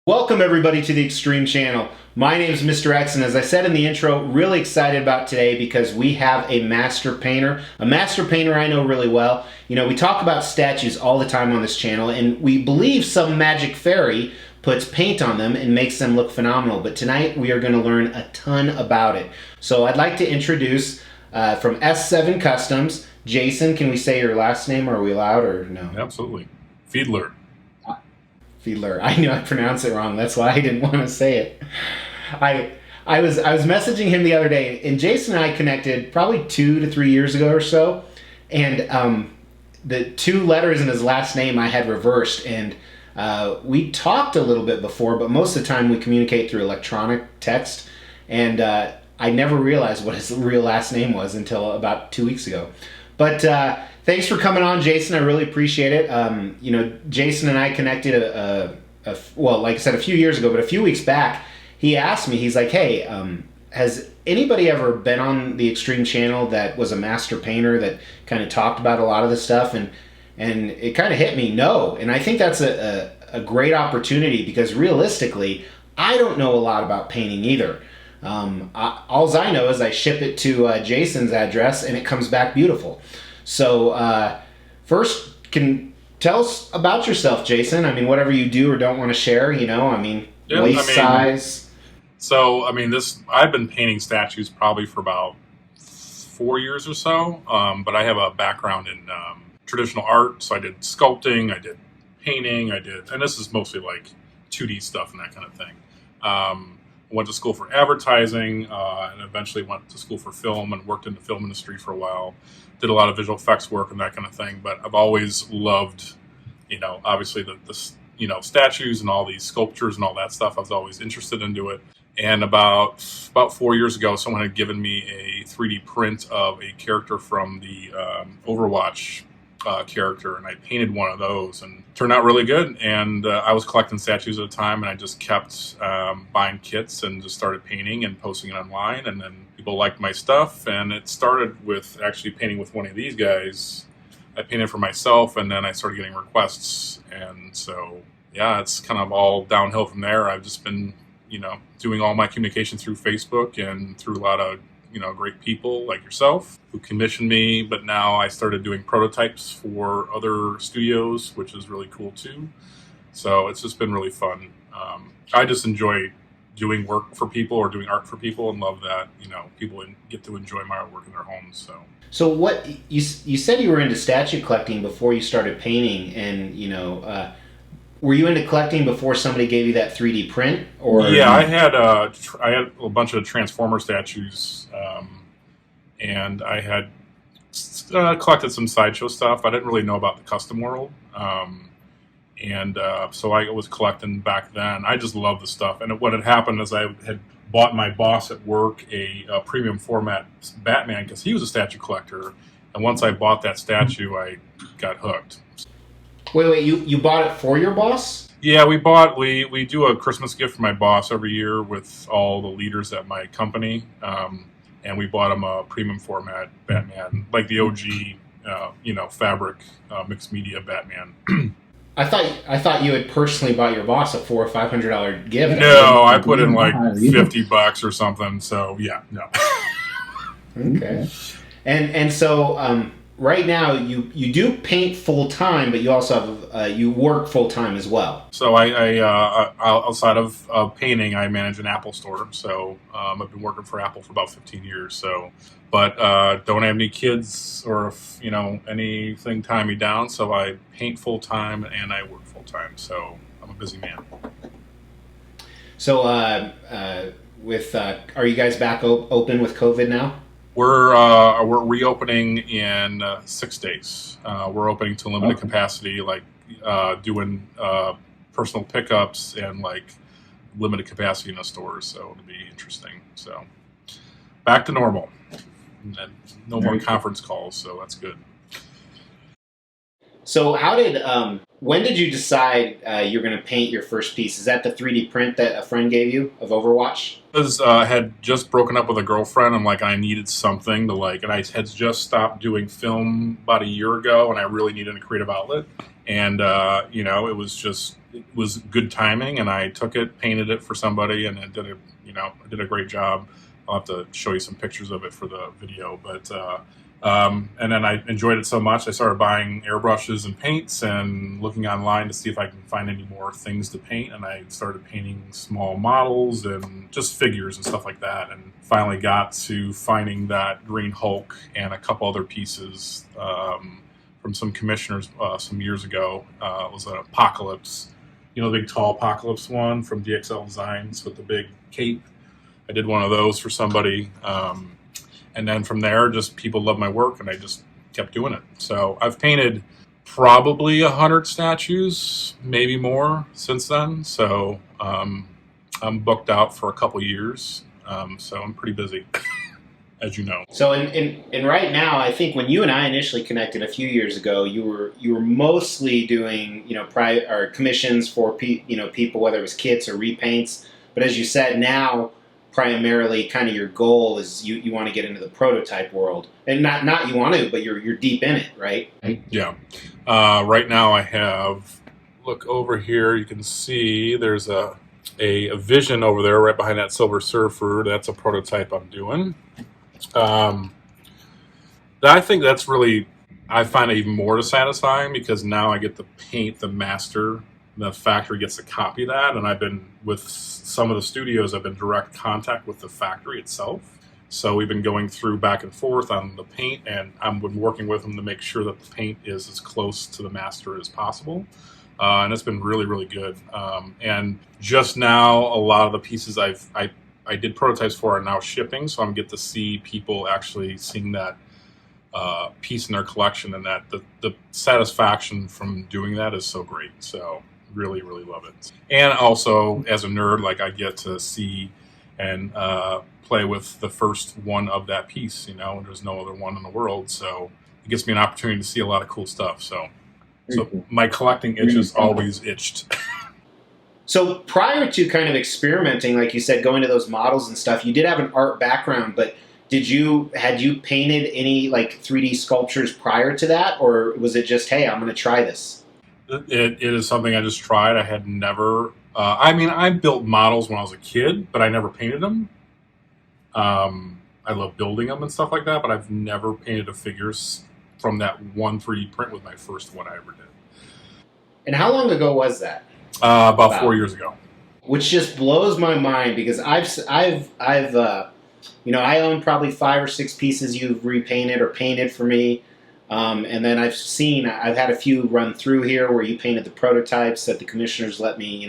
Welcome everybody to the Xtreme Channel. My name is Mr. X, and as I said in the intro, really excited about today because we have a master painter I know really well. You know, we talk about statues all the time on this channel, and we believe some magic fairy puts paint on them and makes them look phenomenal, but tonight we are going to learn a ton about it. So I'd like to introduce from S7 Customs, Jason. Can we say your last name? Are we allowed or no? Absolutely. Fiedler. Fiedler. I knew I pronounced it wrong. That's why I didn't want to say it. I was messaging him the other day, and Jason and I connected probably 2 to 3 years ago or so, and the two letters in his last name I had reversed, and we talked a little bit before, but most of the time we communicate through electronic text, and I never realized what his real last name was until about 2 weeks ago. But thanks for coming on, Jason. I really appreciate it. You know, Jason and I connected, well, like I said, a few years ago, but a few weeks back, he asked me, he's like, hey, has anybody ever been on the Xtreme Channel that was a master painter that kind of talked about a lot of this stuff? And it kind of hit me, no. And I think that's a great opportunity because realistically, I don't know a lot about painting either. All I know is I ship it to Jason's address and it comes back beautiful. So first, can tell us about yourself, Jason. I mean, whatever you do or don't want to share, you know, I mean, Yeah, waist size. So, I mean, I've been painting statues probably for about 4 years or so, but I have a background in traditional art, so I did sculpting, I did painting, and this is mostly like 2D stuff and that kind of thing. Went to school for advertising and eventually went to school for film and worked in the film industry for a while. Did a lot of visual effects work and that kind of thing. But I've always loved, you know, obviously the statues and all these sculptures and all that stuff. I was always interested into it. And about 4 years ago, someone had given me a 3D print of a character from the Overwatch character, and I painted one of those and it turned out really good. And I was collecting statues at a time, and I just kept buying kits and just started painting and posting it online, and then people liked my stuff. And it started with actually painting with one of these guys. I painted for myself, and then I started getting requests, and so yeah, it's kind of all downhill from there. I've just been, you know, doing all my communication through Facebook and through a lot of, you know, great people like yourself who commissioned me. But now I started doing prototypes for other studios, which is really cool too. So it's just been really fun. I just enjoy doing work for people or doing art for people, and love that, you know, people get to enjoy my artwork in their homes. So what, you said you were into statue collecting before you started painting, and, you know, were you into collecting before somebody gave you that 3D print? Or yeah, I had a bunch of Transformer statues, and I had collected some sideshow stuff. I didn't really know about the custom world, so I was collecting back then. I just loved the stuff. And what had happened is I had bought my boss at work a premium format Batman because he was a statue collector. And once I bought that statue, I got hooked. Wait, you bought it for your boss? Yeah, we do a Christmas gift for my boss every year with all the leaders at my company, and we bought him a premium format Batman, like the OG, you know, fabric mixed media Batman. I thought you had personally bought your boss a $400 or $500 gift. No, I put in like $50 or something. So yeah, no. Okay, and so. Right now, you do paint full time, but you also have you work full time as well. So I outside of painting, I manage an Apple store. So I've been working for Apple for about 15 years. So, but don't have any kids or, you know, anything tying me down. So I paint full time and I work full time. So I'm a busy man. So are you guys back open with COVID now? We're reopening in 6 days. We're opening to limited capacity, like doing personal pickups and like limited capacity in the stores. So it'll be interesting. So back to normal. And no more conference calls, so that's good. So when did you decide you're going to paint your first piece? Is that the 3D print that a friend gave you of Overwatch? I had just broken up with a girlfriend, and like I needed something to like, and I had just stopped doing film about a year ago, and I really needed a creative outlet. And you know, it was just it was good timing, and I took it, painted it for somebody, and it did I did a great job. I'll have to show you some pictures of it for the video, but and then I enjoyed it so much, I started buying airbrushes and paints and looking online to see if I can find any more things to paint. And I started painting small models and just figures and stuff like that. And finally got to finding that Green Hulk and a couple other pieces from some commissioners some years ago. It was an Apocalypse, the big tall Apocalypse one from DXL Designs with the big cape. I did one of those for somebody. And then from there, just people loved my work, and I just kept doing it. So I've painted probably 100 statues, maybe more since then. So I'm booked out for a couple years. So I'm pretty busy, as you know. So in right now, I think when you and I initially connected a few years ago, you were mostly doing or commissions for people, whether it was kits or repaints. But as you said, now primarily kind of your goal is you want to get into the prototype world, and not you want to, but you're deep in it, right? Yeah. Right now I have, look over here, you can see there's a Vision over there right behind that Silver Surfer. That's a prototype I'm doing. I think that's really, I find it even more satisfying because now I get to paint the master. The factory gets to copy that, and I've been with some of the studios, I've been direct contact with the factory itself. So we've been going through back and forth on the paint, and I've been working with them to make sure that the paint is as close to the master as possible. And it's been really, really good. And just now, a lot of the pieces I did prototypes for are now shipping, so I'm get to see people actually seeing that piece in their collection, and that the satisfaction from doing that is so great. So really, really love it. And also, as a nerd, like I get to see and play with the first one of that piece, and there's no other one in the world. So it gives me an opportunity to see a lot of cool stuff. So my collecting itch is always itched. So prior to kind of experimenting, like you said, going to those models and stuff, you did have an art background, but had you painted any like 3D sculptures prior to that, or was it just, hey, I'm going to try this? It is something I just tried. I had never. I built models when I was a kid, but I never painted them. I love building them and stuff like that, but I've never painted a figures from that one 3D print. Was my first one I ever did. And how long ago was that? About 4 years ago. Which just blows my mind because I own probably 5 or 6 pieces you've repainted or painted for me. And then I've had a few run through here where you painted the prototypes that the commissioners let me,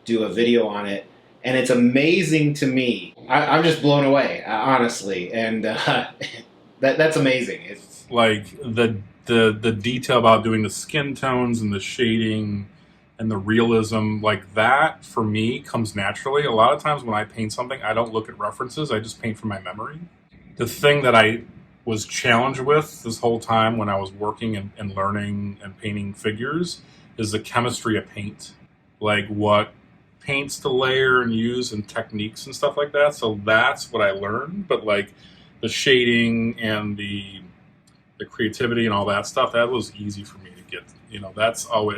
do a video on it. And it's amazing to me. I'm just blown away, honestly. And that's amazing. It's like the detail about doing the skin tones and the shading and the realism, like that for me comes naturally. A lot of times when I paint something, I don't look at references. I just paint from my memory. The thing that I was challenged with this whole time when I was working and learning and painting figures is the chemistry of paint, like what paints to layer and use and techniques and stuff like that. So that's what I learned. But like the shading and the creativity and all that stuff, that was easy for me to get. It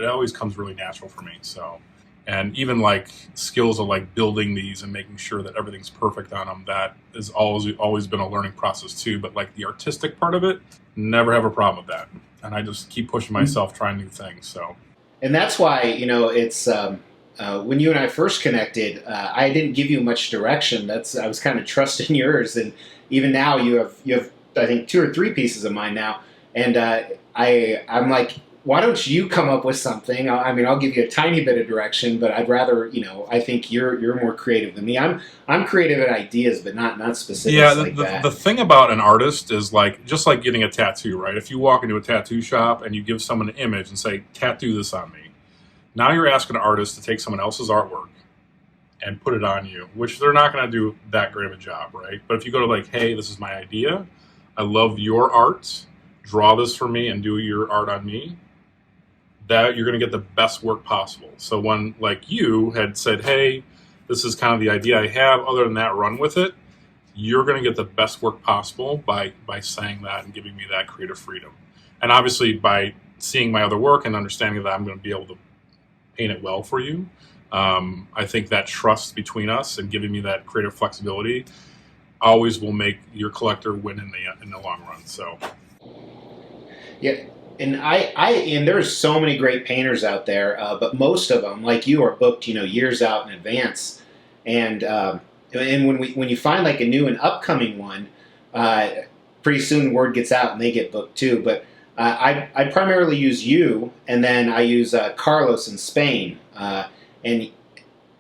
always comes really natural for me. So, and even like skills of like building these and making sure that everything's perfect on them, that is always been a learning process too. But like the artistic part of it, never have a problem with that. And I just keep pushing myself, trying new things. So, and that's why it's when you and I first connected, I didn't give you much direction. I was kind of trusting yours, and even now you have I think 2 or 3 pieces of mine now, and I'm like, why don't you come up with something? I'll give you a tiny bit of direction, but I'd rather, I think you're more creative than me. I'm creative at ideas, but not specifics. Yeah, that. The thing about an artist is like, just like getting a tattoo, right? If you walk into a tattoo shop and you give someone an image and say, tattoo this on me, now you're asking an artist to take someone else's artwork and put it on you, which they're not going to do that great of a job, right? But if you go to like, hey, this is my idea, I love your art, draw this for me and do your art on me, that you're going to get the best work possible. So when like you had said, hey, this is kind of the idea I have, other than that, run with it, you're going to get the best work possible by saying that and giving me that creative freedom. And obviously by seeing my other work and understanding that I'm going to be able to paint it well for you. I think that trust between us and giving me that creative flexibility always will make your collector win in the long run. So, Yeah, and and there's so many great painters out there, but most of them, like you, are booked, years out in advance. And when you find like a new and upcoming one, uh, pretty soon word gets out and they get booked too. But I primarily use you, and then I use Carlos in Spain, and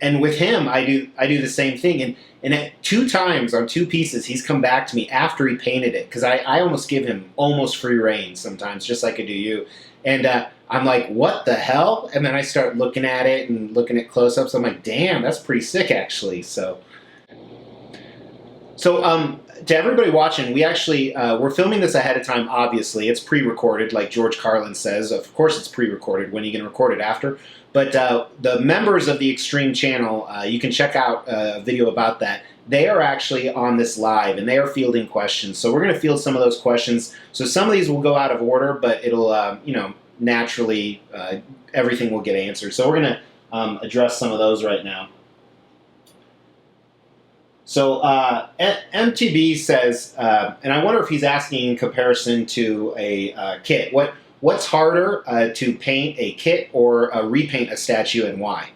and with him I do the same thing. And at 2 times on 2 pieces, he's come back to me after he painted it, because I almost give him almost free reign sometimes, just like I do you. And I'm like, what the hell? And then I start looking at it and looking at close-ups. I'm like, damn, that's pretty sick, actually. So, to everybody watching, we actually we're filming this ahead of time. Obviously, it's pre-recorded, like George Carlin says. Of course, it's pre-recorded. When you can record it after. But the members of the Xtreme Channel, you can check out a video about that. They are actually on this live, and they are fielding questions. So we're going to field some of those questions. So some of these will go out of order, but it'll, naturally, everything will get answered. So we're going to address some of those right now. So MTB says, and I wonder if he's asking in comparison to a kit. What's harder, to paint a kit or repaint a statue, and why?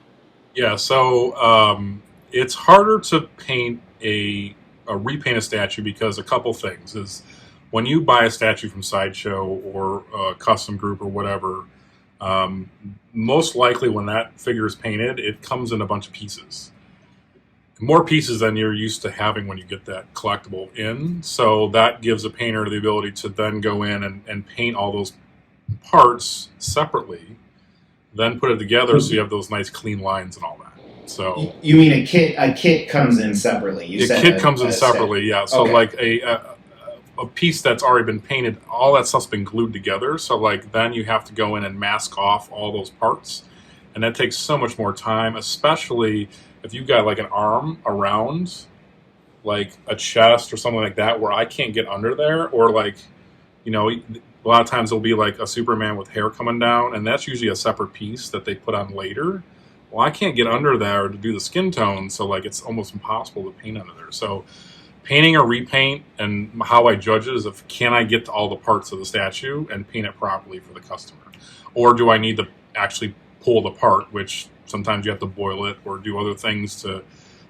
yeah, so it's harder to paint repaint a statue because a couple things is when you buy a statue from Sideshow or a custom group or whatever, most likely when that figure is painted, it comes in a bunch of pieces. More pieces than you're used to having when you get that collectible in. So that gives a painter the ability to then go in and paint all those parts separately, then put it together so you have those nice clean lines and all that. So you mean a kit? A kit comes in separately. The kit comes in separately, yeah. So okay. Like a piece that's already been painted, all that stuff's been glued together. So like then you have to go in and mask off all those parts, and that takes so much more time, especially if you've got like an arm around like a chest or something like that where I can't get under there, or like, a lot of times there'll be like a Superman with hair coming down, and that's usually a separate piece that they put on later. Well, I can't get under there to do the skin tone, so like it's almost impossible to paint under there. So painting or repaint, and how I judge it is if can I get to all the parts of the statue and paint it properly for the customer, or do I need to actually pull it apart, which sometimes you have to boil it or do other things to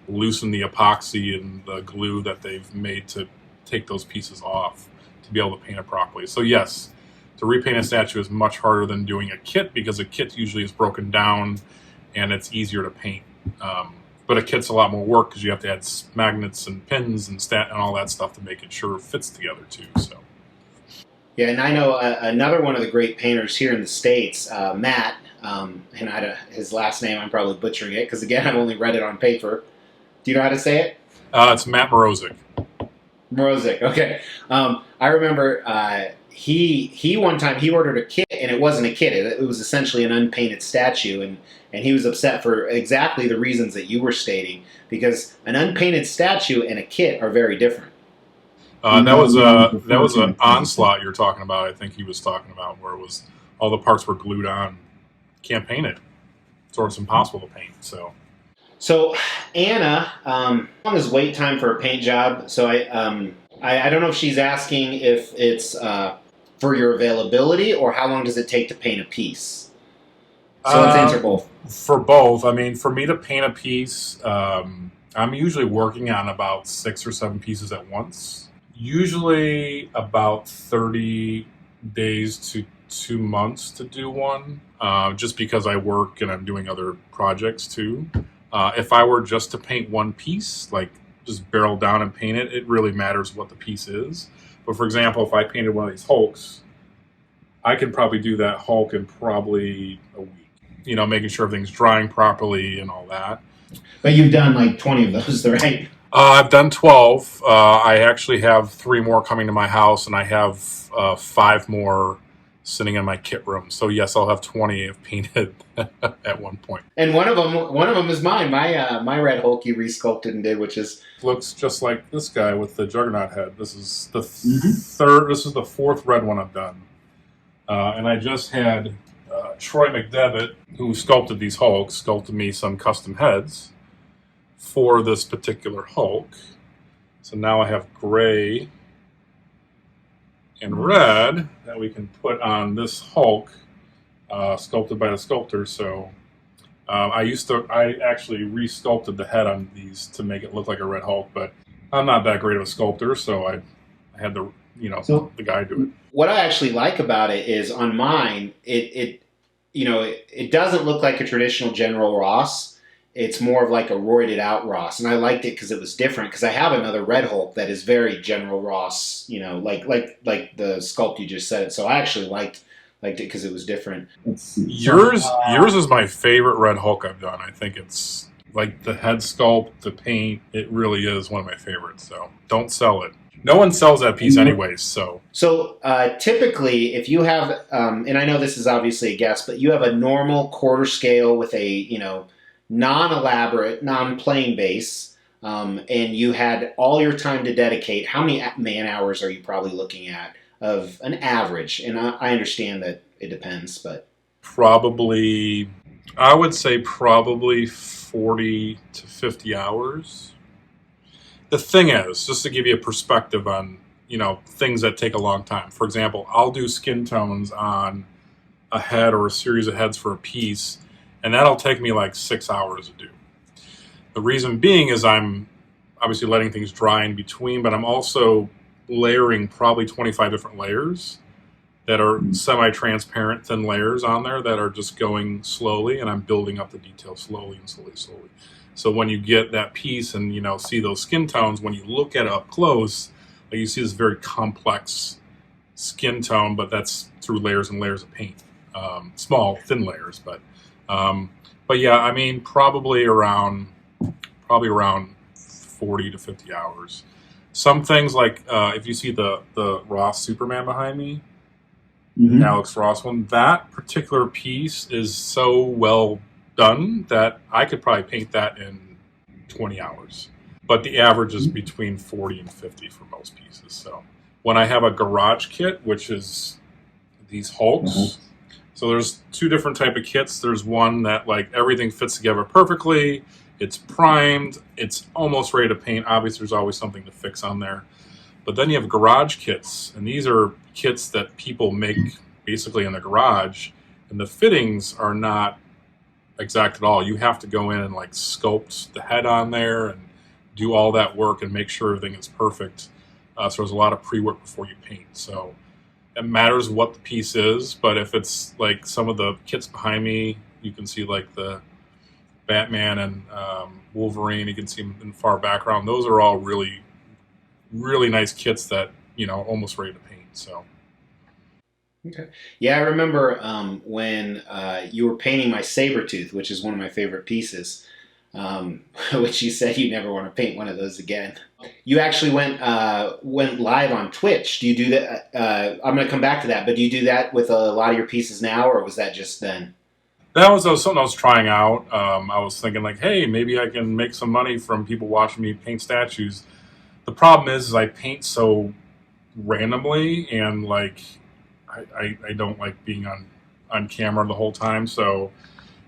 loosen the epoxy and the glue that they've made to take those pieces off to be able to paint it properly. So yes, to repaint a statue is much harder than doing a kit, because a kit usually is broken down and it's easier to paint. But a kit's a lot more work because you have to add magnets and pins and all that stuff to make it sure it fits together too. So yeah, and I know another one of the great painters here in the States, Matt, and his last name I'm probably butchering it because again I've only read it on paper. Do you know how to say it? It's Matt Morozic. Morozic, okay. I remember he one time he ordered a kit, and it wasn't a kit. It was essentially an unpainted statue, and he was upset for exactly the reasons that you were stating, because an unpainted statue and a kit are very different. That was an Onslaught you're talking about. I think he was talking about where it was all the parts were glued on. Can't paint it, so it's impossible to paint. So Anna, how long is wait time for a paint job? So I don't know if she's asking if it's for your availability or how long does it take to paint a piece. So let's answer both. For both, I mean, for me to paint a piece, I'm usually working on about 6 or 7 pieces at once. Usually about 30 days to 2 months to do one, just because I work and I'm doing other projects too. If I were just to paint one piece, like just barrel down and paint it, it really matters what the piece is. But for example, if I painted one of these Hulks, I could probably do that Hulk in probably a week. Making sure everything's drying properly and all that. But you've done like 20 of those, right? I've done 12. I actually have 3 more coming to my house, and I have 5 more sitting in my kit room. So yes, I'll have 20 painted at one point. And one of them is mine. My Red Hulk you resculpted and did, which is looks just like this guy with the Juggernaut head. This is the third. This is the 4th red one I've done, and I just had Troy McDevitt, who sculpted these Hulks, sculpted me some custom heads for this particular Hulk. So now I have gray and red that we can put on this Hulk, sculpted by the sculptor. So I actually re-sculpted the head on these to make it look like a red Hulk, but I'm not that great of a sculptor, so I had the the guy do it. What I actually like about it is on mine, it doesn't look like a traditional General Ross. It's more of like a roided out Ross, and I liked it because it was different. Because I have another Red Hulk that is very General Ross, like the sculpt you just said. So I actually liked it because it was different. Yours is my favorite Red Hulk I've done. I think it's like the head sculpt, the paint. It really is one of my favorites. So don't sell it. No one sells that piece anyways. So typically, if you have, and I know this is obviously a guess, but you have a normal quarter scale with a non-elaborate, non-plain base, and you had all your time to dedicate, how many man hours are you probably looking at of an average? And I understand that it depends, but I would say probably 40 to 50 hours. The thing is, just to give you a perspective on, things that take a long time. For example, I'll do skin tones on a head or a series of heads for a piece, and that'll take me like 6 hours to do. The reason being is I'm obviously letting things dry in between, but I'm also layering probably 25 different layers that are semi-transparent thin layers on there that are just going slowly, and I'm building up the detail slowly. So when you get that piece and see those skin tones, when you look at it up close, you see this very complex skin tone, but that's through layers and layers of paint, small thin layers, but yeah, I mean probably around 40 to 50 hours. Some things like if you see the Ross Superman behind me, Alex Ross one, that particular piece is so well done that I could probably paint that in 20 hours. But the average is between 40 and 50 for most pieces. So when I have a garage kit, which is these Hulks, so there's two different type of kits. There's one that like everything fits together perfectly. It's primed. It's almost ready to paint. Obviously, there's always something to fix on there. But then you have garage kits, and these are kits that people make basically in the garage, and the fittings are not exact at all. You have to go in and like sculpt the head on there and do all that work and make sure everything is perfect. So there's a lot of pre-work before you paint. So it matters what the piece is, but if it's like some of the kits behind me, you can see like the Batman and Wolverine, you can see them in the far background. Those are all really, really nice kits that, almost ready to paint. So. Okay. Yeah, I remember when you were painting my Sabretooth, which is one of my favorite pieces, which you said you never want to paint one of those again. You actually went live on Twitch. Do you do that? I'm going to come back to that, but do you do that with a lot of your pieces now, or was that just then? That was something I was trying out. I was thinking like, hey, maybe I can make some money from people watching me paint statues. The problem is I paint so randomly, and like I don't like being on camera the whole time, so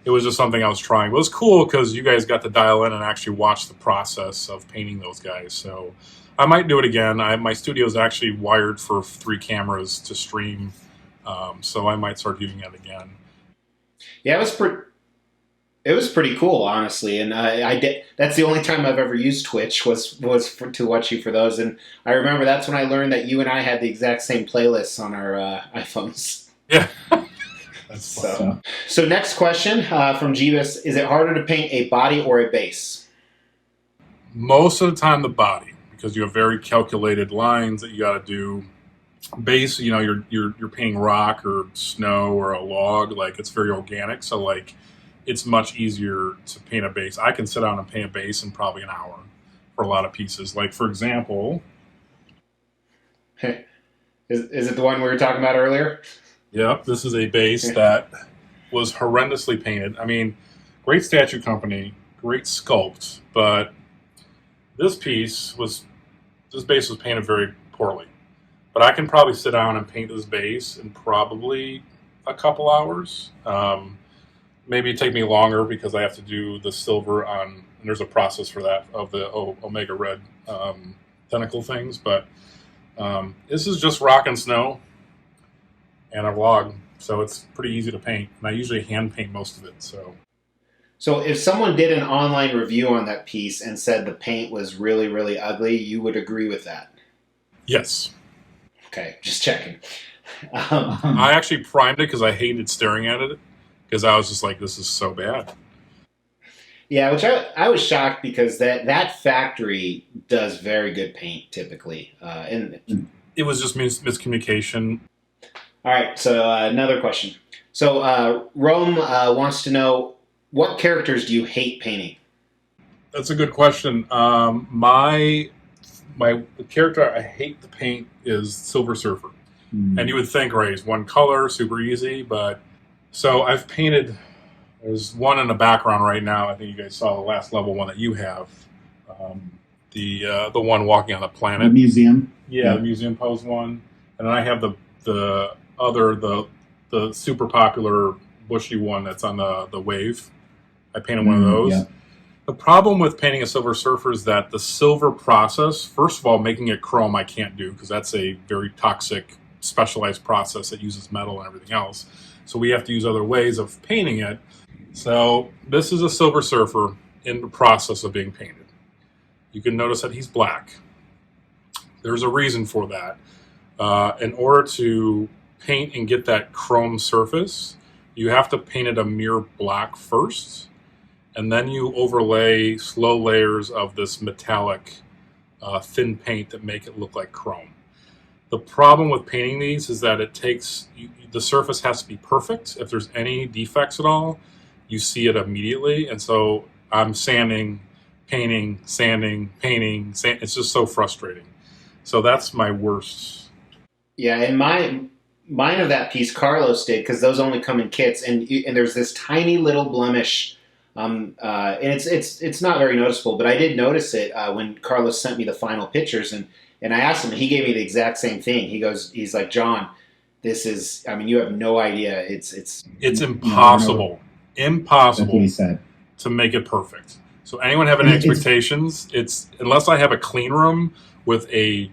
it was just something I was trying. It was cool because you guys got to dial in and actually watch the process of painting those guys. So I might do it again. My studio is actually wired for 3 cameras to stream, so I might start using it again. Yeah, it was pretty cool, honestly, and I did. That's the only time I've ever used Twitch was to watch you for those, and I remember that's when I learned that you and I had the exact same playlists on our iPhones. Yeah. That's fun. So next question from Jeebus: is it harder to paint a body or a base? Most of the time, the body, because you have very calculated lines that you got to do. Base, you're painting rock or snow or a log, like it's very organic, so like it's much easier to paint a base. I can sit down and paint a base in probably an hour for a lot of pieces. Like for example, is it the one we were talking about earlier? Yep, this is a base that was horrendously painted. I mean, great statue company, great sculpt, but this base was painted very poorly. But I can probably sit down and paint this base in probably a couple hours. Maybe it take me longer because I have to do the silver on, and there's a process for that of the Omega Red tentacle things. But this is just rock and snow and a log, so it's pretty easy to paint. And I usually hand paint most of it. So if someone did an online review on that piece and said the paint was really, really ugly, you would agree with that? Yes. Okay, just checking. I actually primed it because I hated staring at it, because I was just like, this is so bad. Yeah, which I was shocked because that factory does very good paint typically. And it was just miscommunication. All right, so another question. So Rome wants to know, what characters do you hate painting? That's a good question. The character I hate to paint is Silver Surfer. And you would think, right, he's one color, super easy, but so I've painted, there's one in the background right now. I think you guys saw the last level one that you have. The one walking on the planet. The museum. Yeah, the museum pose one. And then I have the super popular bushy one that's on the wave. I painted one of those. Yeah. The problem with painting a Silver Surfer is that the silver process, first of all, making it chrome I can't do because that's a very toxic, specialized process that uses metal and everything else. So we have to use other ways of painting it. So this is a Silver Surfer in the process of being painted. You can notice that he's black. There's a reason for that. In order to paint and get that chrome surface, you have to paint it a mere black first, and then you overlay slow layers of this metallic thin paint that make it look like chrome. The problem with painting these is that the surface has to be perfect. If there's any defects at all, you see it immediately. And so I'm sanding, painting, sanding, painting. It's just so frustrating. So that's my worst. Yeah, and mine of that piece, Carlos did, because those only come in kits, and there's this tiny little blemish, and it's not very noticeable, but I did notice it when Carlos sent me the final pictures, and I asked him, and he gave me the exact same thing. He's like, John, this is, I mean, you have no idea. It's impossible. Impossible. That's what he said. To make it perfect. So anyone having expectations, it's unless I have a clean room with a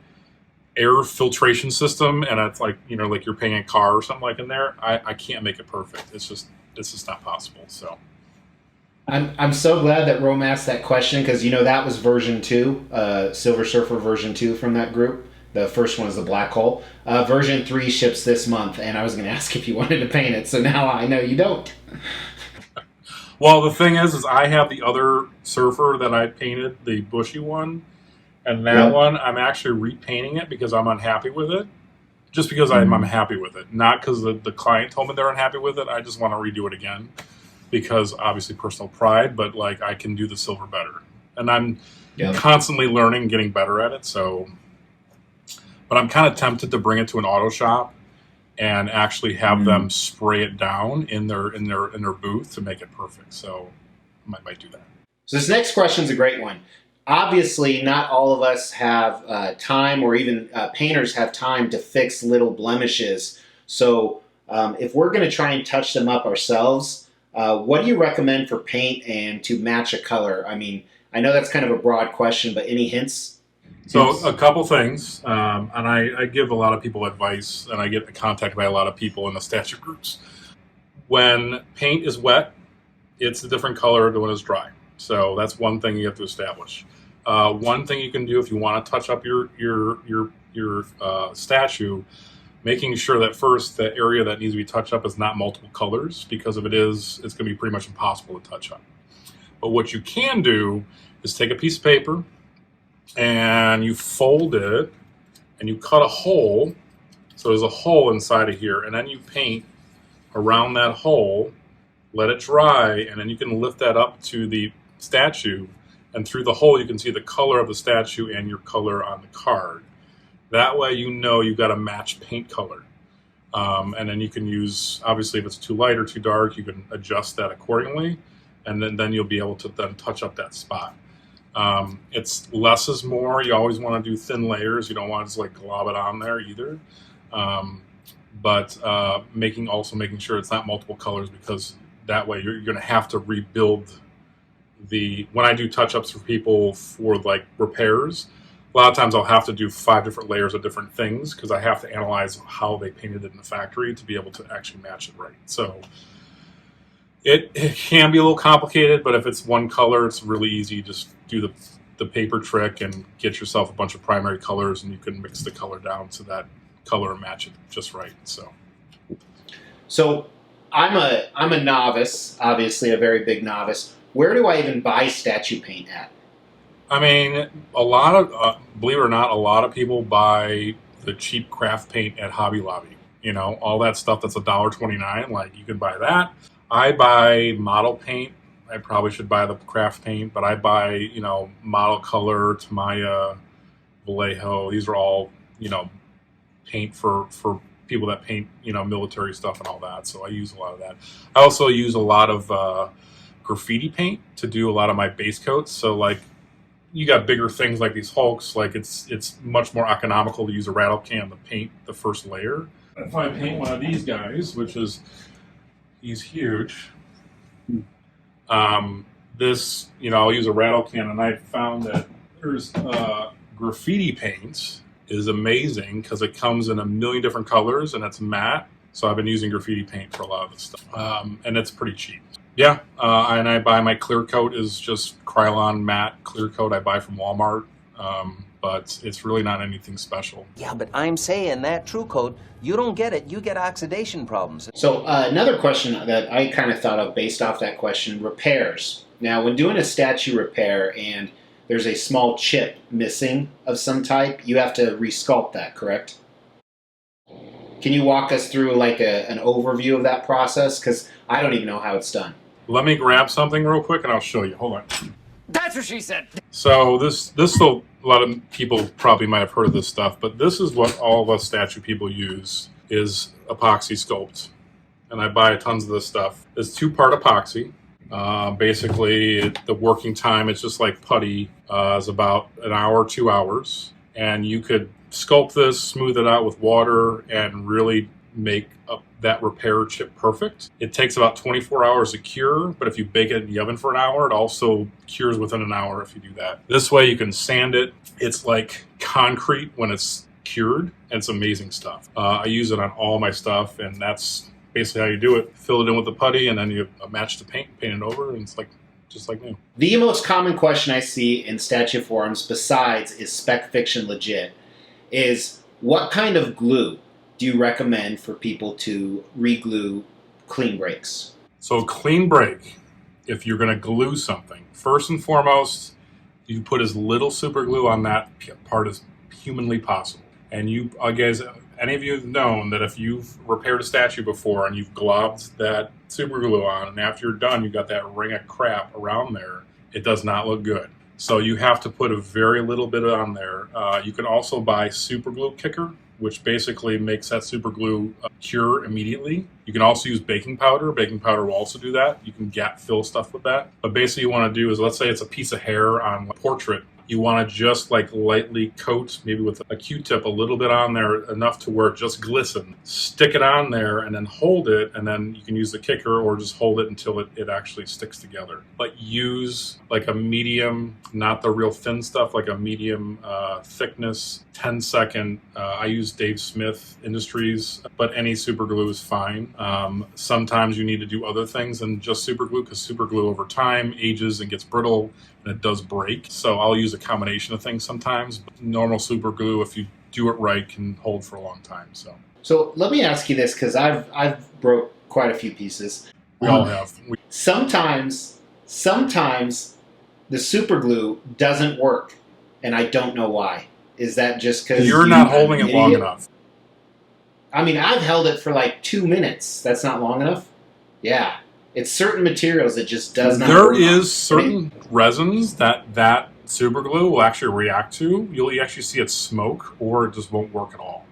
air filtration system and it's like, like you're painting a car or something like in there, I can't make it perfect. It's just not possible. So I'm so glad that Rome asked that question, because that was version 2, Silver Surfer version 2 from that group. The first one is the black hole. Version 3 ships this month, and I was going to ask if you wanted to paint it, so now I know you don't. Well, the thing is I have the other Surfer that I painted, the bushy one, and that one I'm actually repainting it because I'm unhappy with it. Just because I'm unhappy with it, not because the client told me they're unhappy with it. I just want to redo it again because obviously personal pride, but like I can do the silver better, and I'm constantly learning, getting better at it. So, but I'm kind of tempted to bring it to an auto shop and actually have them spray it down in their booth to make it perfect. So I might do that. So this next question is a great one. Obviously, not all of us have time, or even painters have time to fix little blemishes. So if we're going to try and touch them up ourselves, what do you recommend for paint and to match a color? I mean, I know that's kind of a broad question, but any hints? So a couple things, and I give a lot of people advice, and I get contacted by a lot of people in the statue groups. When paint is wet, it's a different color than when it's dry. So that's one thing you have to establish. One thing you can do if you want to touch up your statue, making sure that first the area that needs to be touched up is not multiple colors, because if it is, it's going to be pretty much impossible to touch up. But what you can do is take a piece of paper and you fold it and you cut a hole. So there's a hole inside of here, and then you paint around that hole, let it dry, and then you can lift that up to the statue, and through the hole you can see the color of the statue and your color on the card. That way you've got a matched paint color. And then you can use, obviously if it's too light or too dark, you can adjust that accordingly, and then you'll be able to then touch up that spot. It's less is more. You always want to do thin layers. You don't want to just like glob it on there either. but making sure it's not multiple colors, because that way you're going to have to rebuild when I do touch-ups for people for like repairs, a lot of times I'll have to do 5 different layers of different things, because I have to analyze how they painted it in the factory to be able to actually match it right. So it can be a little complicated, but if it's one color, it's really easy. Just do the paper trick and get yourself a bunch of primary colors, and you can mix the color down to that color and match it just right. So I'm a novice, obviously a very big novice. Where do I even buy statue paint at? I mean, a lot of, believe it or not, a lot of people buy the cheap craft paint at Hobby Lobby. You know, all that stuff that's $1.29, like you can buy that. I buy model paint. I probably should buy the craft paint, but I buy, you know, Model Color, Tamiya, Vallejo. These are all, you know, paint for people that paint, you know, military stuff and all that. So I use a lot of that. I also use a lot of graffiti paint to do a lot of my base coats. So like, you got bigger things like these Hulks, like it's much more economical to use a rattle can to paint the first layer. If I paint one of these guys, he's huge. This, you know, I'll use a rattle can, and I found that there's graffiti paint is amazing because it comes in a million different colors and it's matte. So I've been using graffiti paint for a lot of this stuff, and it's pretty cheap. Yeah, and I buy my clear coat is just Krylon matte clear coat I buy from Walmart, but it's really not anything special. Yeah, but I'm saying that True Coat, you don't get it. You get oxidation problems. So another question that I kind of thought of based off that question, repairs. Now, when doing a statue repair and there's a small chip missing of some type, you have to resculpt that, correct? Can you walk us through like an overview of that process? Because I don't even know how it's done. Let me grab something real quick and I'll show you. Hold on. That's what she said. So this a lot of people probably might have heard of this stuff, but this is what all of us statue people use is epoxy sculpt. And I buy tons of this stuff. It's 2-part epoxy. Basically, the working time, it's just like putty, is about an hour, 2 hours. And you could sculpt this, smooth it out with water, and really make that repair chip perfect. It takes about 24 hours to cure, but if you bake it in the oven for an hour, it also cures within an hour if you do that. This way you can sand it. It's like concrete when it's cured, and it's amazing stuff. I use it on all my stuff, and that's basically how you do it. Fill it in with the putty, and then you match the paint it over, and it's like just like new. The most common question I see in statue forums, besides is spec fiction legit, is what kind of glue do you recommend for people to reglue clean breaks? So clean break, if you're going to glue something, first and foremost, you put as little super glue on that part as humanly possible. And you, guys, any of you have known that if you've repaired a statue before and you've globbed that super glue on, and after you're done, you've got that ring of crap around there, it does not look good. So you have to put a very little bit on there. You can also buy super glue kicker, which basically makes that super glue cure immediately. You can also use baking powder. Baking powder will also do that. You can gap fill stuff with that. But basically what you want to do is, let's say it's a piece of hair on a portrait. You want to just like lightly coat, maybe with a Q-tip, a little bit on there, enough to where it just glistens. Stick it on there and then hold it, and then you can use the kicker or just hold it until it actually sticks together. But use like a medium, not the real thin stuff, like a medium thickness, 10-second. I use Dave Smith Industries, but any super glue is fine. Sometimes you need to do other things than just super glue, because super glue over time ages and gets brittle, and it does break. So I'll use a combination of things sometimes. But normal super glue, if you do it right, can hold for a long time. So let me ask you this, because I've broke quite a few pieces. We all have. Sometimes the super glue doesn't work, and I don't know why. Is that just because you're not holding it long enough? I mean, I've held it for like 2 minutes. That's not long enough? Yeah. It's certain materials that just does not work. There is certain resins that super glue will actually react to. You'll actually see it smoke, or it just won't work at all.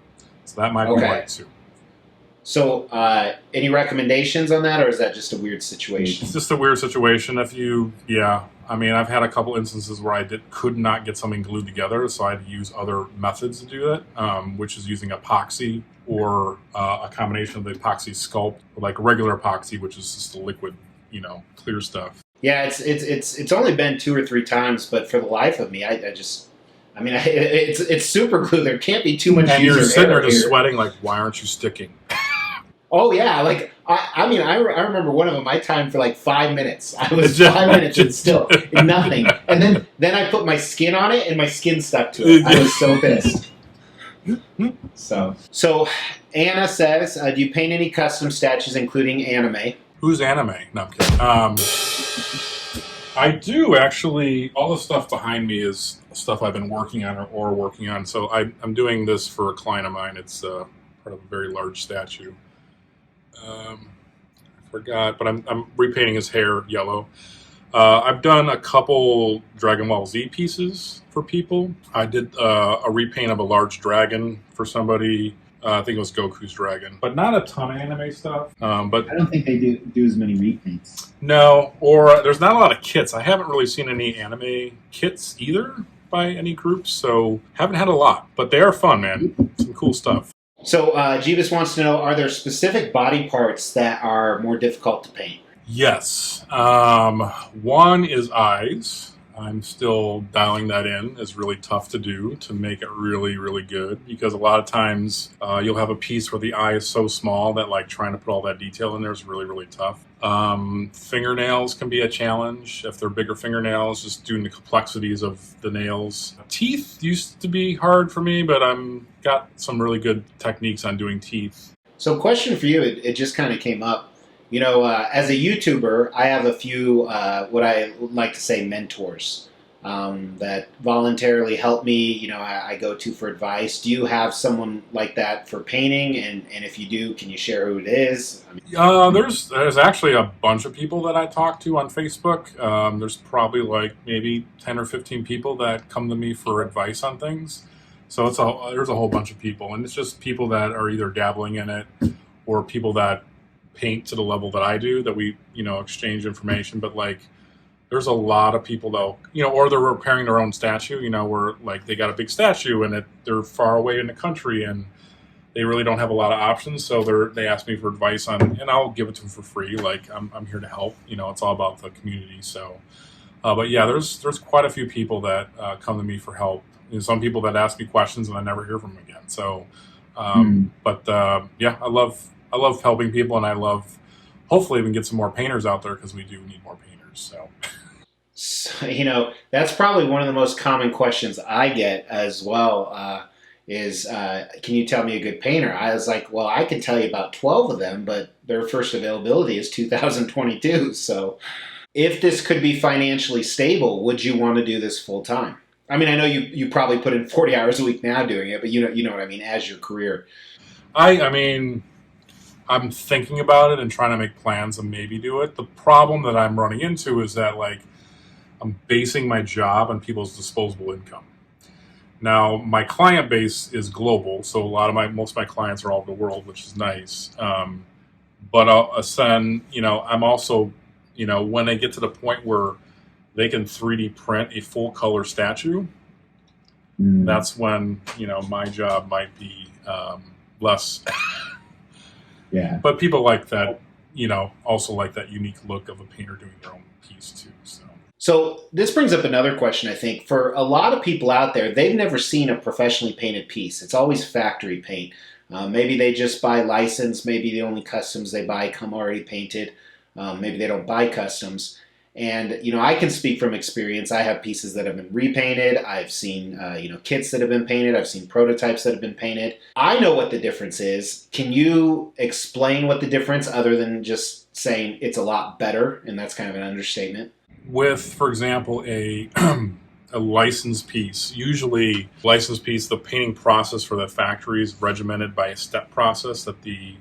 So that might be right too. So any recommendations on that, or is that just a weird situation? It's just a weird situation. I mean, I've had a couple instances where I could not get something glued together, so I had to use other methods to do that, which is using epoxy or a combination of the epoxy sculpt, like regular epoxy, which is just a liquid, clear stuff. Yeah, it's only been 2 or 3 times, but for the life of me, it's super glue. There can't be too much. And you're sitting there just here. sweating, like, why aren't you sticking? Oh yeah, like I remember one of them. I timed for like 5 minutes. I was 5 minutes and still nothing. And then I put my skin on it, and my skin stuck to it. I was so pissed. So Anna says, do you paint any custom statues, including anime? Who's anime? No, I'm kidding. I do, actually. All the stuff behind me is stuff I've been working on or working on. So I'm doing this for a client of mine. It's part of a very large statue. I forgot, but I'm repainting his hair yellow. I've done a couple Dragon Ball Z pieces for people. I did a repaint of a large dragon for somebody. I think it was Goku's dragon, but not a ton of anime stuff. But I don't think they do as many repaints. No, or there's not a lot of kits. I haven't really seen any anime kits either by any groups, so haven't had a lot. But they are fun, man. Some cool stuff. So Jeebus wants to know, are there specific body parts that are more difficult to paint? Yes. One is eyes. I'm still dialing that in. It's really tough to do to make it really, really good, because a lot of times you'll have a piece where the eye is so small that like trying to put all that detail in there is really, really tough. Fingernails can be a challenge. If they're bigger fingernails, just doing the complexities of the nails. Teeth used to be hard for me, but I'm got some really good techniques on doing teeth. So question for you, it just kind of came up. As a YouTuber, I have a few, what I like to say, mentors that voluntarily help me, I go to for advice. Do you have someone like that for painting? And if you do, can you share who it is? There's actually a bunch of people that I talk to on Facebook. There's probably like maybe 10 or 15 people that come to me for advice on things. So there's a whole bunch of people, and it's just people that are either dabbling in it or people that paint to the level that I do, that we, exchange information. But like, there's a lot of people though, or they're repairing their own statue, where like they got a big statue and they're far away in the country and they really don't have a lot of options. So they ask me for advice on, and I'll give it to them for free. Like I'm here to help, it's all about the community. So, but yeah, there's quite a few people that come to me for help. Some people that ask me questions and I never hear from them again. So, yeah, I love helping people, and I love hopefully we can get some more painters out there, because we do need more painters. So, that's probably one of the most common questions I get as well, is can you tell me a good painter? I was like, well, I can tell you about 12 of them, but their first availability is 2022. So if this could be financially stable, would you want to do this full time? I mean, I know you probably put in 40 hours a week now doing it, but you know what I mean, as your career. I mean, I'm thinking about it and trying to make plans and maybe do it. The problem that I'm running into is that like I'm basing my job on people's disposable income. Now, my client base is global, so most of my clients are all over the world, which is nice. But I'm also, when they get to the point where they can 3D print a full color statue, that's when, my job might be less. Yeah. But people like that, also like that unique look of a painter doing their own piece too. So this brings up another question, I think. For a lot of people out there, they've never seen a professionally painted piece. It's always factory paint. Maybe they just buy license. Maybe the only customs they buy come already painted. Maybe they don't buy customs. And, I can speak from experience. I have pieces that have been repainted. I've seen, kits that have been painted. I've seen prototypes that have been painted. I know what the difference is. Can you explain what the difference, other than just saying it's a lot better, and that's kind of an understatement? With, for example, a licensed piece, usually the painting process for the factory is regimented by a step process that the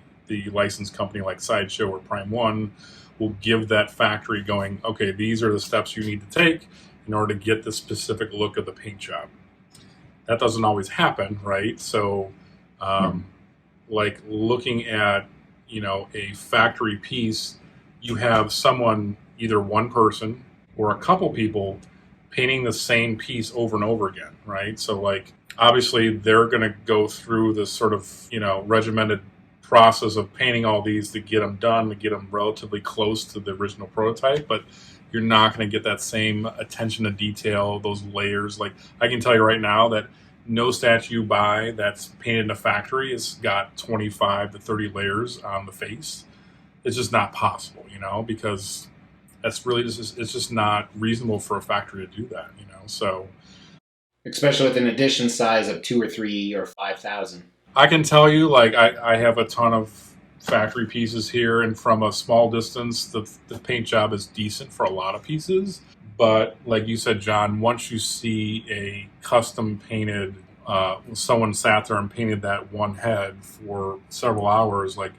licensed company like Sideshow or Prime One will give that factory going, okay, these are the steps you need to take in order to get the specific look of the paint job. That doesn't always happen, right? So, like looking at, a factory piece, you have someone, either one person or a couple people painting the same piece over and over again, right? So like obviously they're going to go through this sort of, regimented process of painting all these to get them done, to get them relatively close to the original prototype, but you're not going to get that same attention to detail, those layers. Like I can tell you right now that no statue you buy that's painted in a factory has got 25 to 30 layers on the face. It's just not possible, because that's really it's just not reasonable for a factory to do that, so. Especially with an edition size of 2 or 3 or 5,000. I can tell you, like, I have a ton of factory pieces here, and from a small distance, the paint job is decent for a lot of pieces. But like you said, John, once you see a custom painted, someone sat there and painted that one head for several hours, like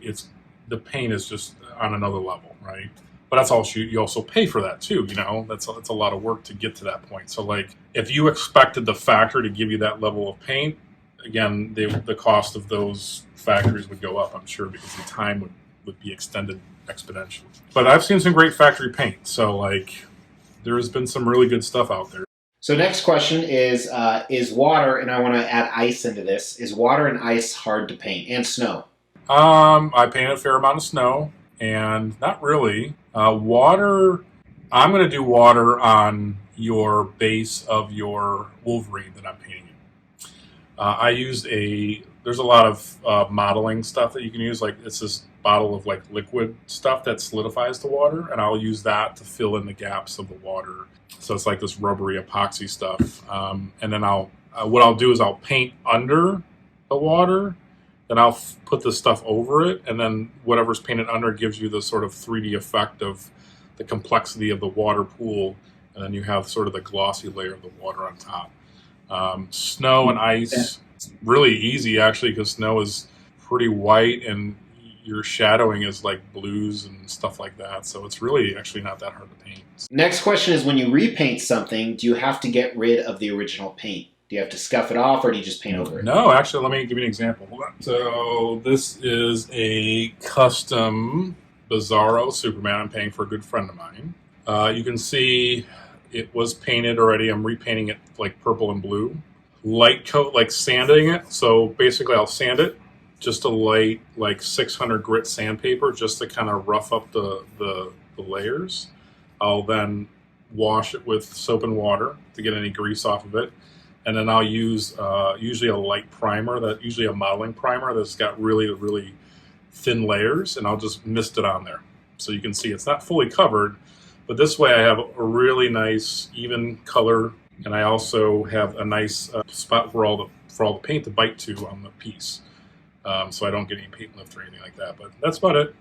the paint is just on another level, right? But that's also, you also pay for that too, that's a lot of work to get to that point. So like if you expected the factory to give you that level of paint, again, the cost of those factories would go up, I'm sure, because the time would be extended exponentially. But I've seen some great factory paint. So like there has been some really good stuff out there. So next question is water, and I want to add ice into this, is water and ice hard to paint, and snow? I painted a fair amount of snow, and not really. Water, I'm going to do water on your base of your Wolverine that I'm painting. I used there's a lot of modeling stuff that you can use. Like it's this bottle of like liquid stuff that solidifies the water, and I'll use that to fill in the gaps of the water. So it's like this rubbery epoxy stuff. And then what I'll do is I'll paint under the water, then I'll put the stuff over it, and then whatever's painted under gives you the sort of 3D effect of the complexity of the water pool, and then you have sort of the glossy layer of the water on top. Snow and ice, really easy actually, because snow is pretty white and your shadowing is like blues and stuff like that. So it's really actually not that hard to paint. Next question is, when you repaint something, do you have to get rid of the original paint? Do you have to scuff it off, or do you just paint over it? No, actually, let me give you an example. Hold on. So this is a custom Bizarro Superman I'm painting for a good friend of mine. You can see it was painted already. I'm repainting it like purple and blue. Light coat, like sanding it. So basically I'll sand it, just a light like 600 grit sandpaper, just to kind of rough up the layers. I'll then wash it with soap and water to get any grease off of it. And then I'll use usually a light primer, usually a modeling primer that's got really, really thin layers, and I'll just mist it on there. So you can see it's not fully covered, but this way I have a really nice even color, and I also have a nice spot for all the paint to bite to on the piece. So I don't get any paint lift or anything like that, but that's about it.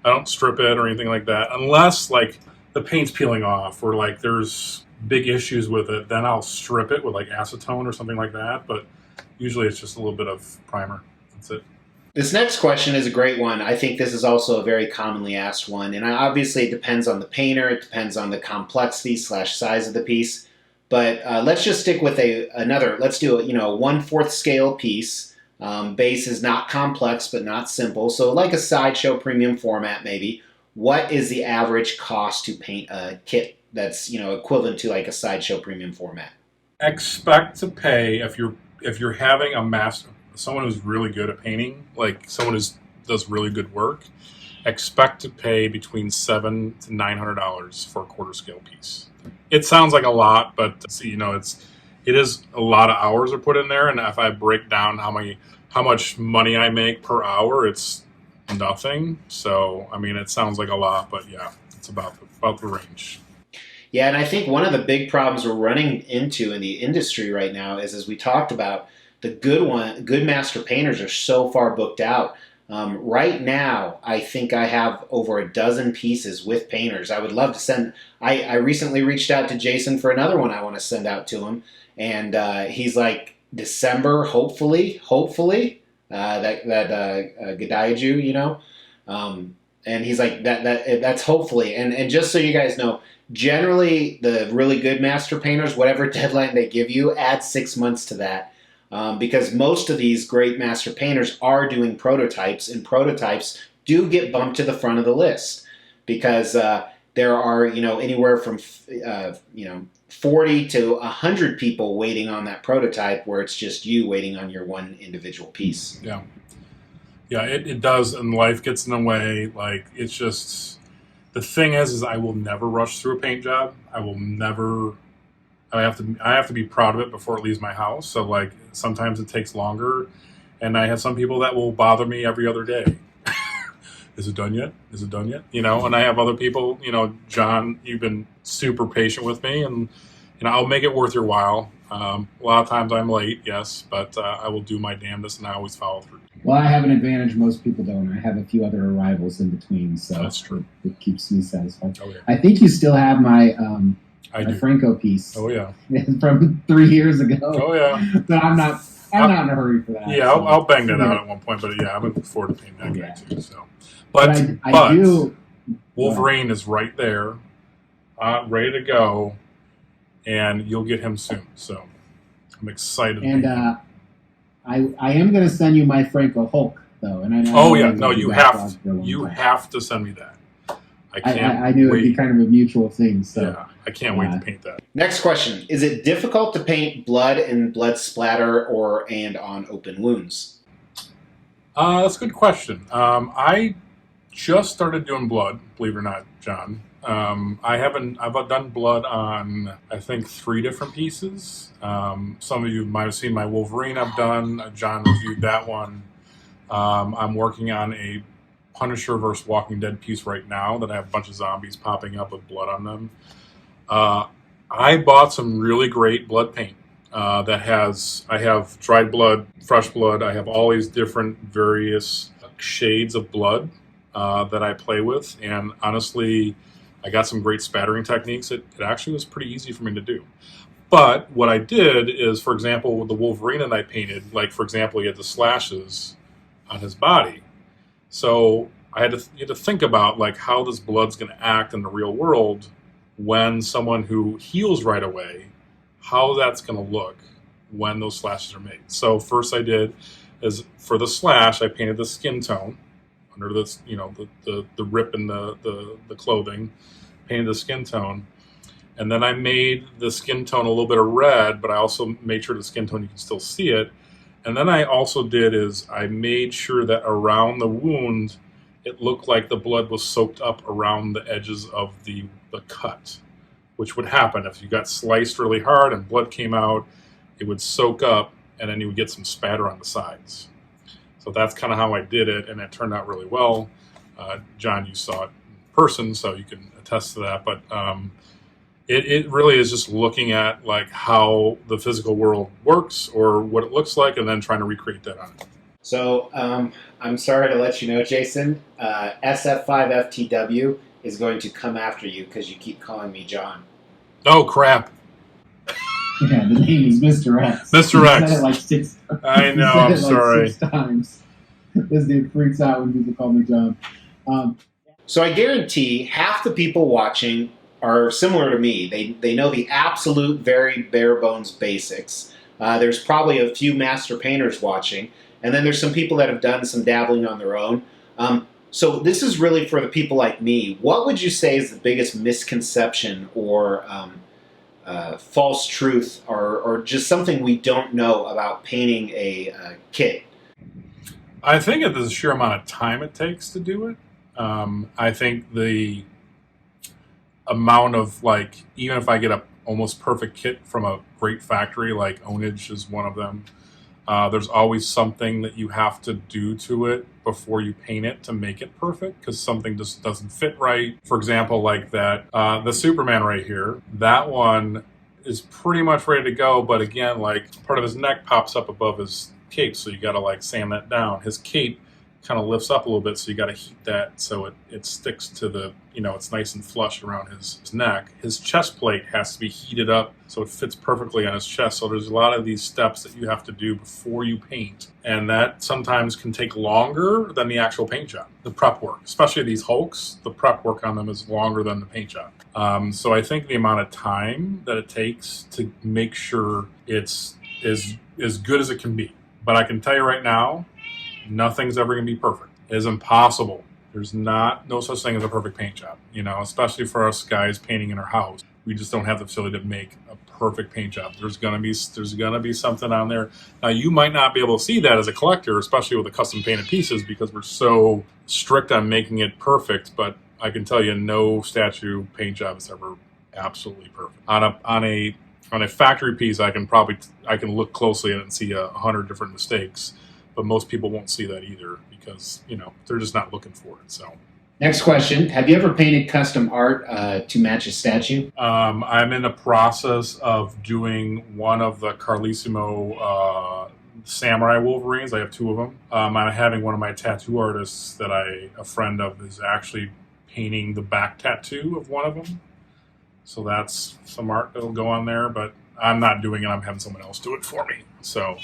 I don't strip it or anything like that, unless like the paint's peeling off or like there's big issues with it, then I'll strip it with like acetone or something like that, but usually it's just a little bit of primer. That's it. This next question is a great one. I think this is also a very commonly asked one, and obviously it depends on the painter, it depends on the complexity / size of the piece, but let's just stick with let's do a 1/4 scale piece. Base is not complex but not simple, so like a sideshow premium format maybe. What is the average cost to paint a kit that's equivalent to like a sideshow premium format? Expect to pay if you're having a master, someone who's really good at painting, like someone who does really good work. Expect to pay between $700 to $900 for a 1/4 scale piece. It sounds like a lot, but it is a lot of hours are put in there, and if I break down how much money I make per hour, it's nothing. So I mean, it sounds like a lot, but yeah, it's about the range. Yeah, and I think one of the big problems we're running into in the industry right now is, as we talked about, the good master painters are so far booked out. Right now, I think I have over a dozen pieces with painters. I would love to send. I recently reached out to Jason for another one I want to send out to him, and he's like, December, hopefully, that Gadaiju, and he's like that's hopefully, and just so you guys know, generally the really good master painters, whatever deadline they give you, add 6 months to that. Because most of these great master painters are doing prototypes, and prototypes do get bumped to the front of the list because there are, anywhere from, 40 to 100 people waiting on that prototype where it's just you waiting on your one individual piece. Yeah. Yeah, it does, and life gets in the way. Like, it's just, the thing is I will never rush through a paint job. I have to be proud of it before it leaves my house. So, like, sometimes it takes longer, and I have some people that will bother me every other day. Is it done yet? Is it done yet? And I have other people, John, you've been super patient with me, and I'll make it worth your while. A lot of times I'm late, yes, but I will do my damnedest, and I always follow through. Well, I have an advantage most people don't. I have a few other arrivals in between, so that's true. It keeps me satisfied. Oh, yeah. I think you still have my I Franco piece. Oh, yeah. from 3 years ago. Oh, yeah. But I'm not in a hurry for that. Yeah, so. I'll bang that out at one point, but yeah, I'm looking forward to painting that guy too. So, But I do. Wolverine is right there, ready to go, and you'll get him soon. So I'm excited. And I am going to send you my Franco Hulk though, and I know. Oh yeah, no, you have to send me that. I knew it'd be kind of a mutual thing. So yeah, I can't wait to paint that. Next question: is it difficult to paint blood and blood splatter and on open wounds? That's a good question. I just started doing blood, believe it or not, John. I've done blood on, I think, 3 different pieces. Some of you might have seen my Wolverine I've done. John reviewed that one. I'm working on a Punisher vs. Walking Dead piece right now that I have a bunch of zombies popping up with blood on them. I bought some really great blood paint I have dried blood, fresh blood. I have all these different various shades of blood that I play with. And honestly, I got some great spattering techniques. It actually was pretty easy for me to do. But what I did is, for example, with the Wolverine that I painted, like, for example, he had the slashes on his body. So you had to think about, like, how this blood's going to act in the real world when someone who heals right away, how that's going to look when those slashes are made. So first I did is, for the slash, I painted the skin tone under this, the rip in the clothing, painted the skin tone. And then I made the skin tone a little bit of red, but I also made sure the skin tone, you can still see it. And then I also did is I made sure that around the wound, it looked like the blood was soaked up around the edges of the cut, which would happen if you got sliced really hard and blood came out, it would soak up and then you would get some spatter on the sides. So that's kind of how I did it, and it turned out really well. John, you saw it in person, so you can attest to that. But it really is just looking at, like, how the physical world works or what it looks like, and then trying to recreate that on it. So I'm sorry to let you know, Jason, SF5FTW is going to come after you because you keep calling me John. Oh, crap. Yeah, the name is Mr. X. Mr. X. Said it like 6 times. I know, I'm sorry. 6 times. This dude freaks out when people call me John. So I guarantee half the people watching are similar to me. They know the absolute very bare bones basics. There's probably a few master painters watching, and then there's some people that have done some dabbling on their own. So this is really for the people like me. What would you say is the biggest misconception or false truth or just something we don't know about painting a kit? I think it's the sheer amount of time it takes to do it. I think the amount of, like, even if I get a almost perfect kit from a great factory, like Ownage is one of them, there's always something that you have to do to it before you paint it to make it perfect, because something just doesn't fit right. For example, like that, the Superman right here, that one is pretty much ready to go, but again, like, part of his neck pops up above his cape, so you got to, like, sand that down. His cape kind of lifts up a little bit, so you got to heat that so it sticks to the, it's nice and flush around his neck. His chest plate has to be heated up so it fits perfectly on his chest. So there's a lot of these steps that you have to do before you paint, and that sometimes can take longer than the actual paint job, the prep work. Especially these Hulks, the prep work on them is longer than the paint job. So I think the amount of time that it takes to make sure it's as good as it can be. But I can tell you right now, nothing's ever going to be perfect. It is impossible There's no such thing as a perfect paint job, especially for us guys painting in our house. We just don't have the facility to make a perfect paint job. There's gonna be something on there. Now you might not be able to see that as a collector, especially with the custom painted pieces, because we're so strict on making it perfect. But I can tell you, no statue paint job is ever absolutely perfect. On a factory piece, I can look closely at it and see 100 different mistakes, but most people won't see that either because they're just not looking for it. So. Next question. Have you ever painted custom art to match a statue? I'm in the process of doing one of the Carlissimo Samurai Wolverines. I have 2 of them. I'm having one of my tattoo artists that a friend of is actually painting the back tattoo of one of them. So that's some art that'll go on there, but I'm not doing it. I'm having someone else do it for me. So,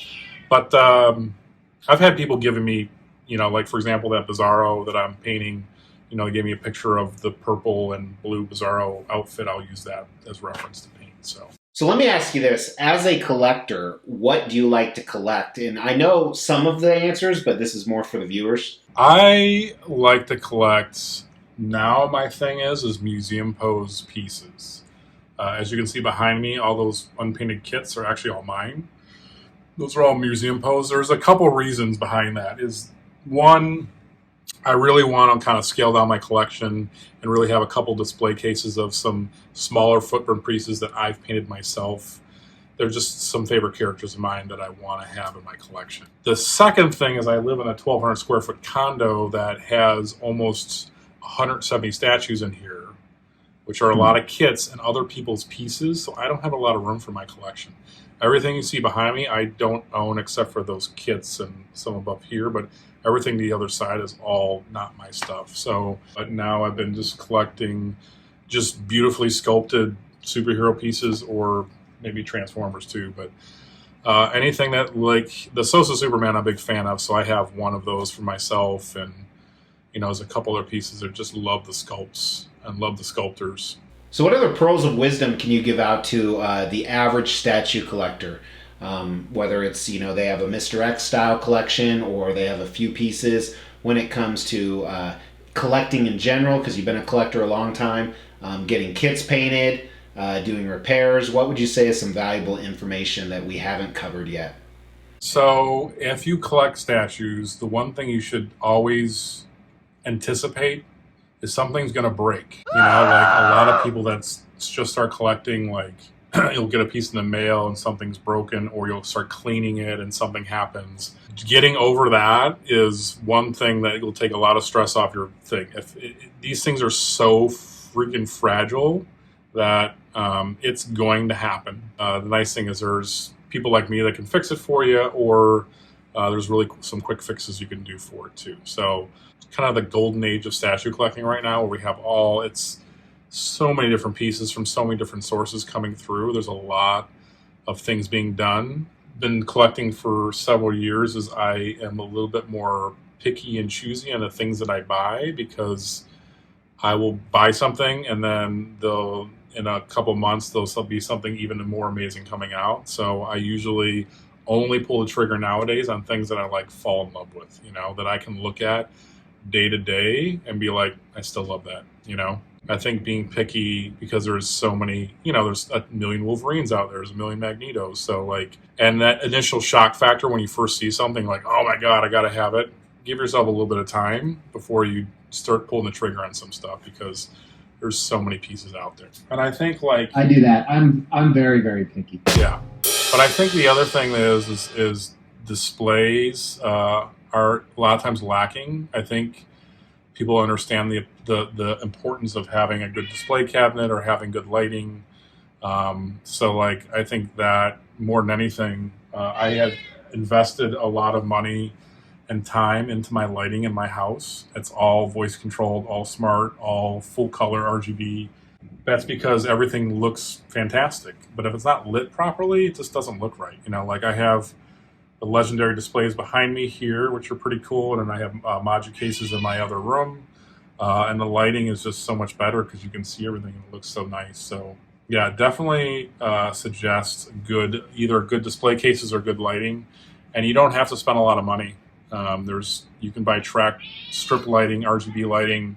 but I've had people giving me, like for example, that Bizarro that I'm painting. They gave me a picture of the purple and blue Bizarro outfit. I'll use that as reference to paint. So let me ask you this. As a collector, what do you like to collect? And I know some of the answers, but this is more for the viewers. I like to collect, now my thing is museum pose pieces. As you can see behind me, all those unpainted kits are actually all mine. Those are all museum pose. There's a couple reasons behind that. Is one, I really want to kind of scale down my collection and really have a couple display cases of some smaller footprint pieces that I've painted myself. They're just some favorite characters of mine that I want to have in my collection. The second thing is I live in a 1,200 square foot condo that has almost 170 statues in here, which are a lot of kits and other people's pieces, so I don't have a lot of room for my collection. Everything you see behind me, I don't own except for those kits and some above here, but everything to the other side is all not my stuff. So, but now I've been just collecting just beautifully sculpted superhero pieces or maybe Transformers too. But anything that, like the Sosa Superman, I'm a big fan of. So I have one of those for myself. And, there's a couple other pieces that just love the sculpts and love the sculptors. So what other pearls of wisdom can you give out to the average statue collector? Whether it's, they have a Mr. X style collection or they have a few pieces when it comes to collecting in general, because you've been a collector a long time, getting kits painted, doing repairs. What would you say is some valuable information that we haven't covered yet? So if you collect statues, the one thing you should always anticipate is something's going to break. Like a lot of people that just start collecting, like you'll get a piece in the mail and something's broken, or you'll start cleaning it and something happens. Getting over that is one thing that will take a lot of stress off your thing. These things are so freaking fragile that it's going to happen. The nice thing is there's people like me that can fix it for you, or there's really some quick fixes you can do for it too. So kind of the golden age of statue collecting right now, where we have it's so many different pieces from so many different sources coming through. There's a lot of things being done. Been collecting for several years as I am a little bit more picky and choosy on the things that I buy, because I will buy something and then in a couple months there'll be something even more amazing coming out. So I usually only pull the trigger nowadays on things that I fall in love with, that I can look at day to day and be like, I still love that, I think being picky, because there's so many, there's a million Wolverines out there, there's a million Magnetos. So and that initial shock factor when you first see something like, oh my God, I got to have it. Give yourself a little bit of time before you start pulling the trigger on some stuff, because there's so many pieces out there. And I think I do that. I'm very, very picky. Yeah. But I think the other thing is displays are a lot of times lacking. I think people understand the importance of having a good display cabinet or having good lighting. So I think that more than anything, I have invested a lot of money and time into my lighting in my house. It's all voice controlled, all smart, all full color RGB. That's because everything looks fantastic. But if it's not lit properly, it just doesn't look right. I have the legendary displays behind me here, which are pretty cool. And then I have module cases in my other room. And the lighting is just so much better because you can see everything and it looks so nice. So yeah, definitely suggest either good display cases or good lighting. And you don't have to spend a lot of money. You can buy track strip lighting, RGB lighting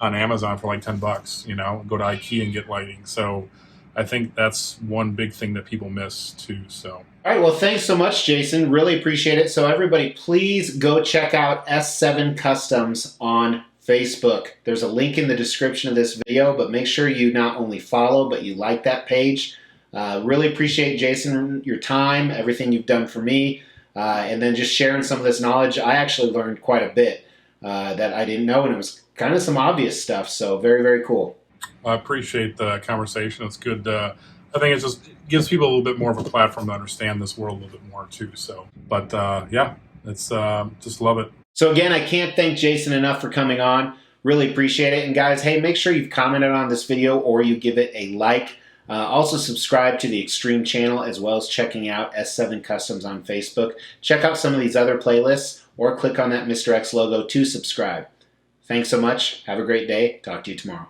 on Amazon for like $10. Go to IKEA and get lighting. So I think that's one big thing that people miss too. So. All right. Well, thanks so much, Jason. Really appreciate it. So everybody, please go check out S7 Customs on Facebook. There's a link in the description of this video, but make sure you not only follow, but you like that page. Really appreciate, Jason, your time, everything you've done for me, and then just sharing some of this knowledge. I actually learned quite a bit that I didn't know, and it was kind of some obvious stuff. So very, very cool. I appreciate the conversation. It's good. I think it just gives people a little bit more of a platform to understand this world a little bit more too. So, but yeah, it's just love it. So again, I can't thank Jason enough for coming on. Really appreciate it. And guys, hey, make sure you've commented on this video or you give it a like. Also subscribe to the Xtreme channel as well as checking out S7 Customs on Facebook. Check out some of these other playlists or click on that Mr. X logo to subscribe. Thanks so much. Have a great day. Talk to you tomorrow.